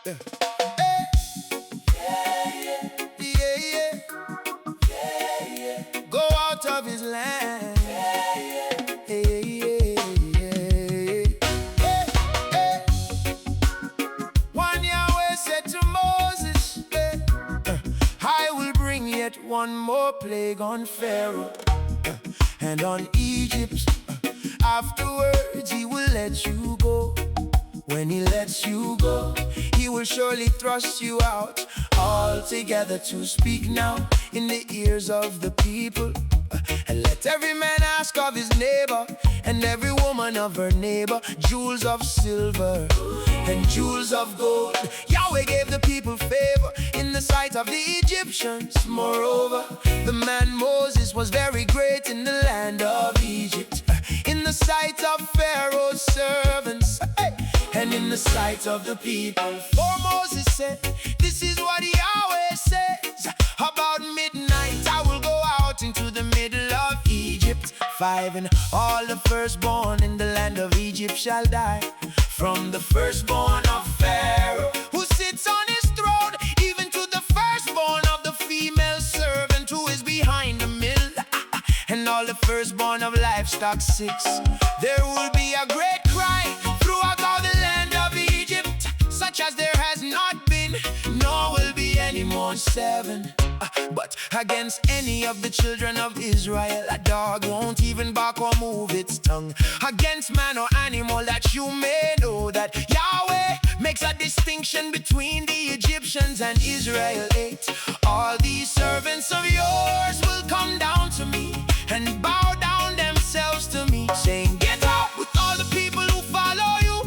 Yeah. Hey. Yeah, yeah. Yeah, yeah. Go out of his land. Yeah, yeah. Hey, yeah, yeah. Hey, hey. One Yahweh said to Moses, hey, I will bring yet one more plague on Pharaoh and on Egypt. Afterwards he will let you go. When he lets you go, he will surely thrust you out altogether. To speak now in the ears of the people, and let every man ask of his neighbor, and every woman of her neighbor, jewels of silver and jewels of gold. Yahweh gave the people favor in the sight of the Egyptians. Moreover, the man Moses was very great in the land of Egypt, in the sight of Pharaoh's servants, and in the sight of the people. For Moses said, this is what Yahweh says, about midnight I will go out into the middle of Egypt. 5, and all the firstborn in the land of Egypt shall die, from the firstborn of Pharaoh who sits on his throne, even to the firstborn of the female servant who is behind the mill, and all the firstborn of livestock 6. There will be a great cry throughout all the land of Egypt, such as there has not been, nor will be any more. 7. But against any of the children of Israel, a dog won't even bark or move its tongue. Against man or animal, that you may know that Yahweh makes a distinction between the Egyptians and Israel. 8. All these servants of yours will come down to me and bow down themselves to me, saying, get out with all the people who follow you.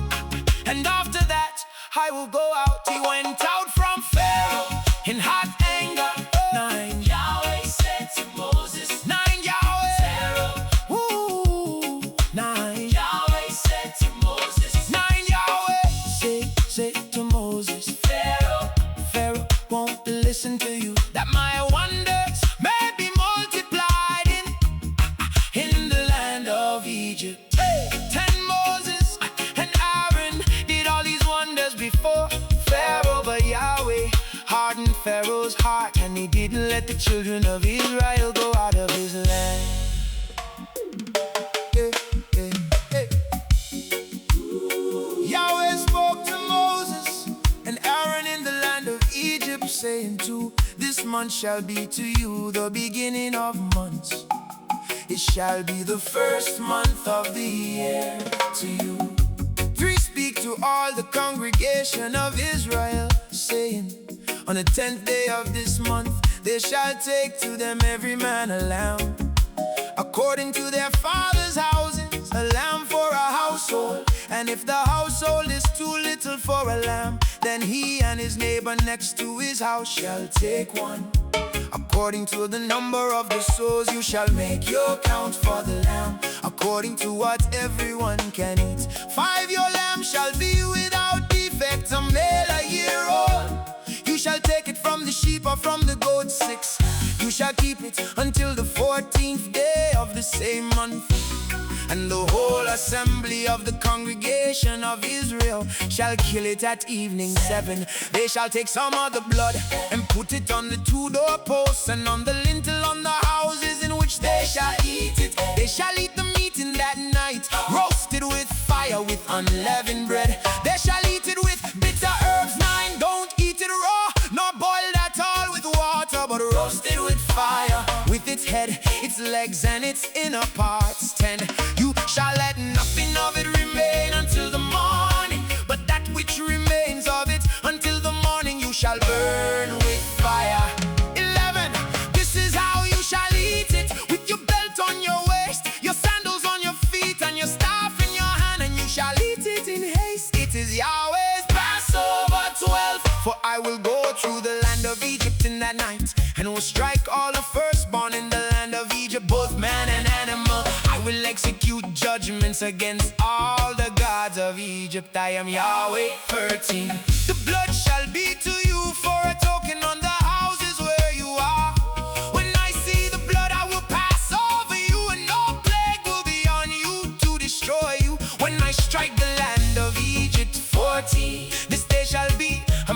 And after that I will go out. He went out from Pharaoh in hot anger. 9. Yahweh said to Moses, 9. Yahweh. Pharaoh. Ooh. 9. Yahweh said to Moses, 9. Yahweh. Say to Moses, Pharaoh won't listen to you, that my wonders may be multiplied in the land of Egypt. 10. Moses and Aaron did all these wonders before Pharaoh, but Yahweh hardened Pharaoh's heart, and he didn't let the children of Israel go out of his land. Yahweh spoke to Moses and Aaron in the land of Egypt, saying, this month shall be to you the beginning of months. It shall be the first month of the year to you. 3. Speak to all the congregation of Israel, saying, on the 10th day of this month they shall take to them every man a lamb, according to their fathers' houses, a lamb for a household. And if the household is too little for a lamb, then he and his neighbor next to his house shall take one. According to the number of the souls you shall make your count for the lamb, according to what everyone can eat. 5. Your lamb shall be without defect, a male a year old. You shall take it from the sheep or from the goat. 6. You shall keep it until the 14th day of the same month. And the whole assembly of the congregation of Israel shall kill it at evening. 7. They shall take some of the blood and put it on the 2 doorposts and on the lintel on the houses in which they shall eat it. They shall eat the meat in that night, roasted with fire with unleavened bread. They shall eat it with bitter herbs. 9. Don't eat it raw, nor boiled at all with water, but roasted with fire, with its head, its legs, and its inner parts. 10. You shall let nothing of it remain until the morning, but that which remains of it until the morning you shall burn with fire. 11. This is how you shall eat it, with your belt on your waist, your sandals on your feet, and your staff in your hand, and you shall eat it in haste. It is Yahweh's Passover. 12. For I will go through the land of Egypt in that night, and will strike all the firstborn in the land of Egypt, both man and animal. I will execute judgments against all the gods of Egypt. I am Yahweh. 13. The blood shall be to you for a token on the houses where you are. When I see the blood, I will pass over you, and no plague will be on you to destroy you when I strike the land of Egypt. 14. This day shall be a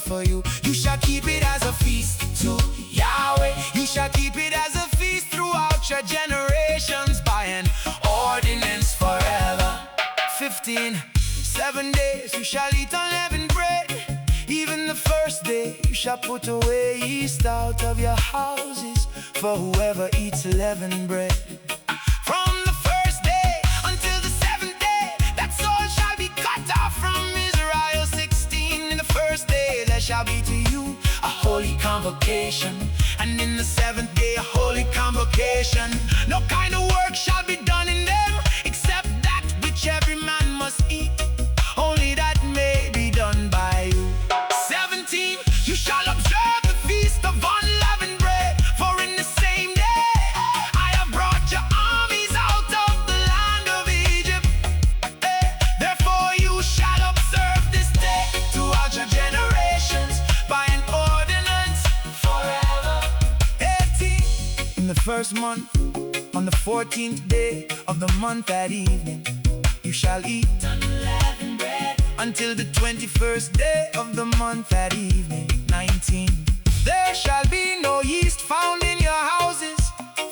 for you. You shall keep it as a feast to Yahweh. You shall keep it as a feast throughout your generations by an ordinance forever. 15, 7 days you shall eat unleavened bread. Even the first day you shall put away yeast out of your houses for whoever eats leavened bread. From the first day until the 7th day, that soul shall be cut off from Israel. 16, in the first day there shall be to you a holy convocation, and in the 7th day a holy convocation. No kind of work shall be done in them, except that which every man must eat, only that may be done by you. 17, you shall observe the feast of unleavened bread, for in the same day I have brought your armies out of the land of Egypt. Therefore you shall observe this day throughout your generations by an ordinance forever. 18, in the first month, on the 14th day of the month at evening, you shall eat unleavened bread until the 21st day of the month at evening. 19, there shall be no yeast found in your houses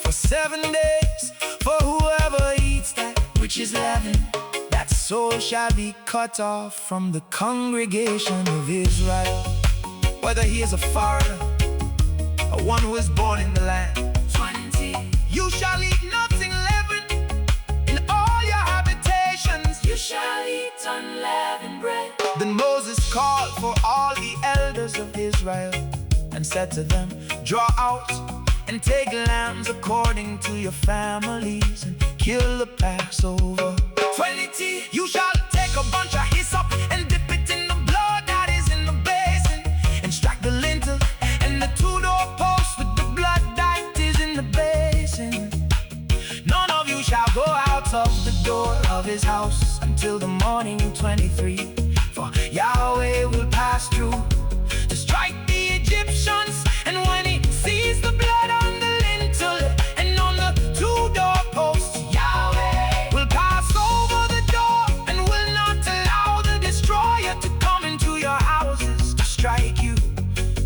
for 7 days, for whoever eats that which is leavened, that soul shall be cut off from the congregation of Israel, whether he is a foreigner or one who is born in the land. 20, you shall eat nothing leavened in all your habitations. You shall eat unleavened bread. Then Moses called for all the elders of Israel and said to them, draw out and take lambs according to your families and kill the Passover. 20, you shall take a bunch of hyssop and dip it in the blood that is in the basin, and strike the lintel and the 2 doorposts with the blood that is in the basin. None of you shall go out of the door of his house until the morning. 23, for Yahweh will pass through to strike the Egyptians, and when he sees the blood on the lintel and on the 2 doorposts, Yahweh will pass over the door and will not allow the destroyer to come into your houses to strike you.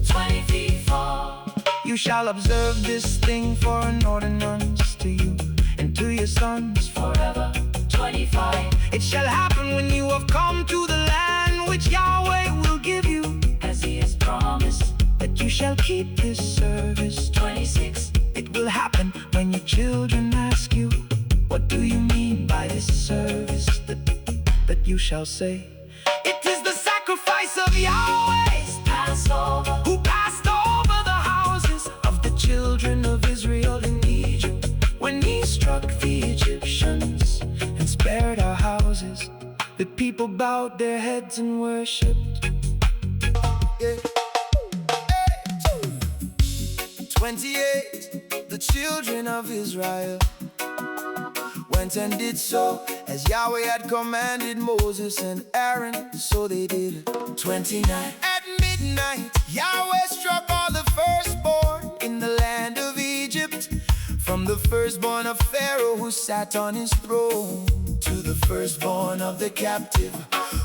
24, you shall observe this thing for an ordinance to you and to your sons forever. 25, it shall happen when you have come to the land which Yahweh will give you, as he has promised, that you shall keep this service. 26, it will happen when your children ask you, what do you mean by this service? That you shall say, it is the sacrifice of Yahweh's Passover, who passed over the houses of the children of Israel in Egypt, when he struck the Egyptians and spared our houses. The people bowed their heads and worshipped. 28, the children of Israel went and did so as Yahweh had commanded Moses and Aaron, so they did. 29, at midnight Yahweh struck all the firstborn in the land of Egypt, from the firstborn of Pharaoh who sat on his throne, to the firstborn of the captive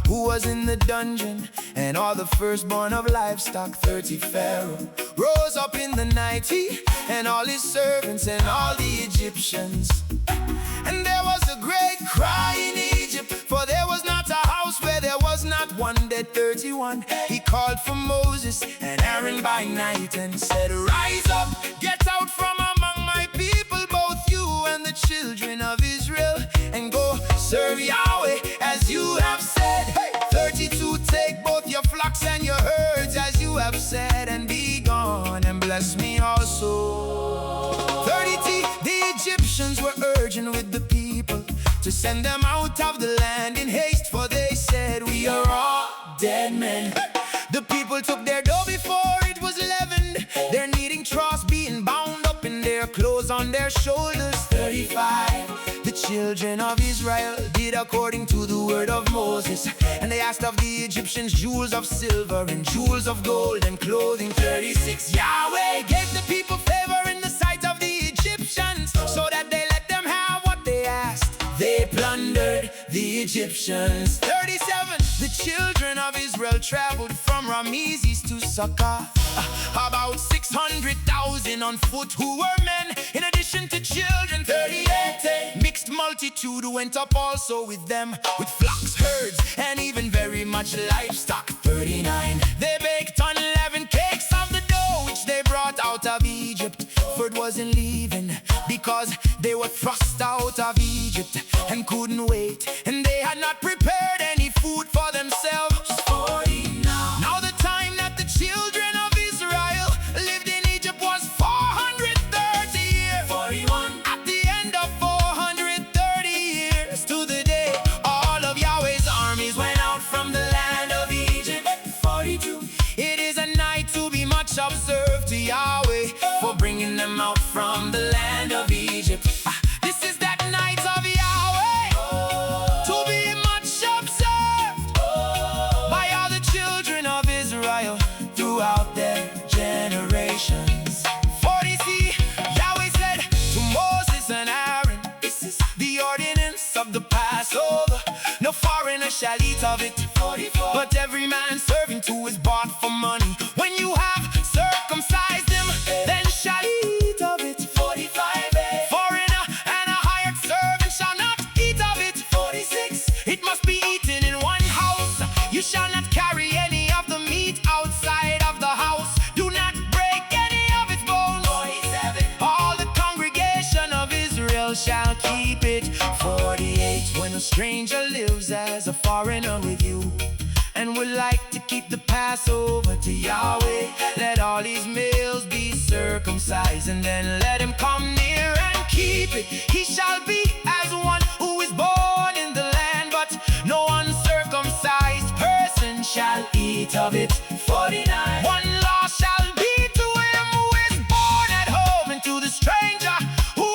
who was in the dungeon, and all the firstborn of livestock. 30, Pharaoh rose up in the night, he and all his servants and all the Egyptians. And there was a great cry in Egypt, for there was not a house where there was not one dead. 31, he called for Moses and Aaron by night and said, rise up, get out from among my people, both you and the children of Israel, and go serve Yahweh as you have said. 32, take both your flocks and your herds as you have said, and be gone and bless me also. 33, the Egyptians were urging with the people to send them out of the land in haste, for they said, we are all dead men. The people took their dough before it was leavened, their kneading troughs being bound up in their clothes on their shoulders. 35, the children of Israel did according to the word of Moses, and they asked of the Egyptians jewels of silver and jewels of gold and clothing. 36, Yahweh gave the people favor in the sight of the Egyptians, so that they let them have what they asked. They plundered the Egyptians. 37, The children of Israel traveled from Ramesses to Succoth. About 600,000 on foot who were men, in addition to children 38. Mixed multitude went up also with them, with flocks, herds, and even very much livestock. 39. They baked unleavened cakes of the dough which they brought out of Egypt, for it wasn't leaving, because they were thrust out of Egypt and couldn't wait, and they had not prepared any food for themselves. 40 now. Now the time that the children of Israel lived in Egypt was 430 years. 41. At the end of 430 years to the day, all of Yahweh's armies went out from the land of Egypt. 42. It is a night to be much observed to Yahweh, for bringing them out from the land of Egypt. This is that night of Yahweh, to be much observed by all the children of Israel throughout their generations. 40c, Yahweh said to Moses and Aaron, this is the ordinance of the Passover. No foreigner shall eat of it. 44. But every man servant who is bought for money, when you have circumcised him, then shall eat of it. 45. Foreigner and a hired servant shall not eat of it. 46. It must be eaten in one house. You shall not carry any of the meat outside of the house. Do not break any of its bones. 47. All the congregation of Israel shall keep it. 48. When a stranger lives as a foreigner with you, and would like to keep the Passover to Yahweh, let all his males be circumcised, and then let him come near and keep it. He shall be as one who is born in the land, but no uncircumcised person shall eat of it. 49. One law shall be to him who is born at home, and to the stranger who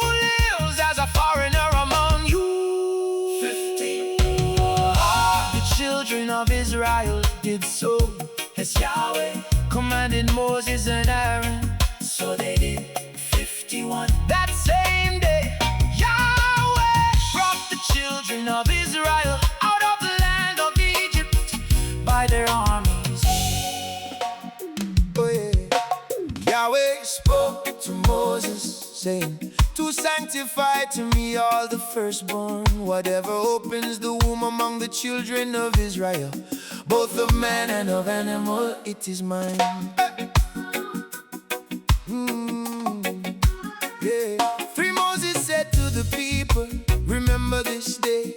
lives as a foreigner among you. 50. The children of Israel did so as Yahweh commanded Moses and Aaron, so they did. 51. That same day, Yahweh brought the children of Israel out of the land of Egypt by their armies. Oh yeah. Yahweh spoke to Moses, saying, to sanctify to me all the firstborn, whatever opens the womb among the children of Israel, both of man and of animal, it is mine. Yeah. 3. Moses said to the people, remember this day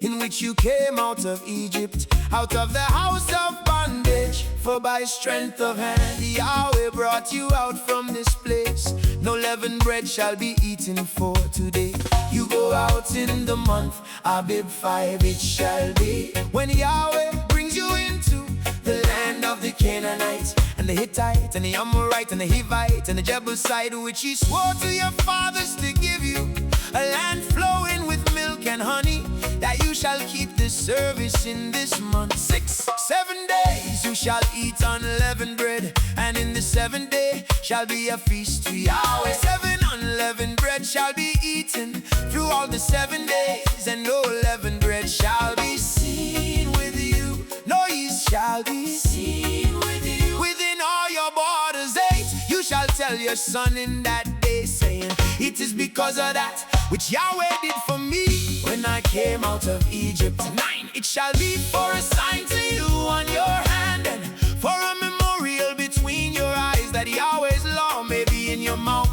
in which you came out of Egypt, out of the house of bondage. For by strength of hand Yahweh brought you out from this place. No leavened bread shall be eaten for today. You go out in the month Abib 5, it shall be, when Yahweh brings you into the land of the Canaanites, and the Hittite, and the Amorite, and the Hivite, and the Jebusite, which he swore to your fathers to give you, a land flowing with milk and honey, that you shall keep this service in this month. 6. 7 days you shall eat unleavened bread, and in the 7th day shall be a feast to Yahweh. 7 unleavened bread shall be eaten through all the 7 days, and no leavened bread shall be seen with you. No yeast shall be seen with you within all your borders. 8. You shall tell your son in that day, saying, it is because of that which Yahweh did for me when I came out of Egypt. 9. It shall be for a sign to you on your hand, and for a memorial between your eyes, that Yahweh's law may be in your mouth.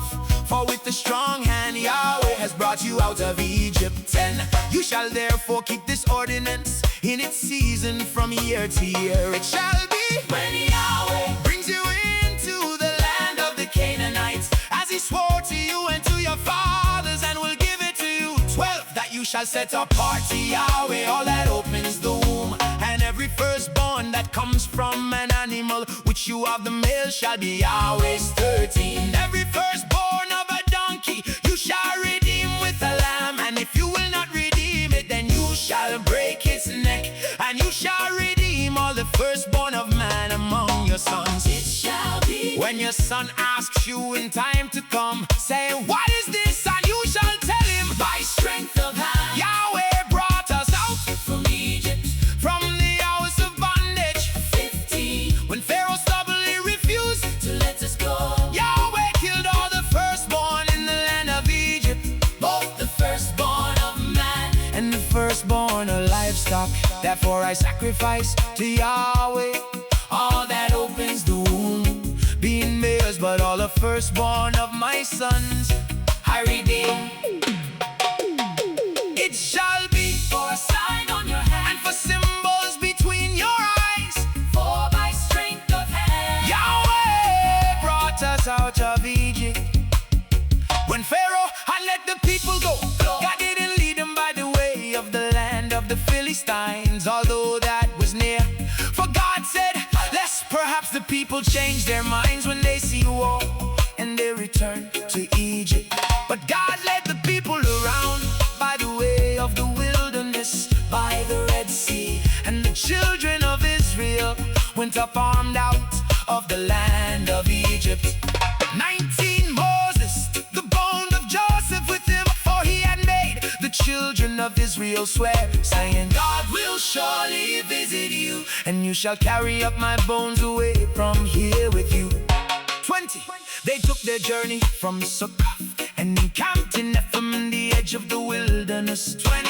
For with the strong hand Yahweh has brought you out of Egypt. 10. You shall therefore keep this ordinance in its season from year to year. It shall be when Yahweh brings you into the land of the Canaanites, as he swore to you and to your fathers, and will give it to you. 12. That you shall set apart to Yahweh all that opens the womb, and every firstborn that comes from an animal which you of the male shall be Yahweh's. 13. Every firstborn of a donkey you shall redeem with a lamb, and if you will not redeem it, then you shall break its neck. And you shall redeem all the firstborn of man among your sons. It shall be when your son asks you in time to come, saying, what is this? And you shall tell him, by strength of hand Yahweh brought us out from Egypt, from the house Therefore I sacrifice to Yahweh all that opens the womb, being males, but all the firstborn of my sons I redeem. It shall be For a sign on your hand, and for symbols between your eyes. for by strength of hand. Yahweh brought us out of Egypt. When Pharaoh had let the people go, God didn't lead them by the way of the land of the Philistines, although that was near. For God said, lest perhaps the people change their minds when they see war, and they return to Egypt. But God led the people around by the way of the wilderness, by the Red Sea, and the children of Israel went up armed out of the land of Egypt. 19 Moses, the bone of Joseph with him, for he had made the children of Israel swear, saying, God will surely visit you, and you shall carry up my bones away from here with you. 20, they took their journey from Succoth and encamped in Ephraim in the edge of the wilderness. 21,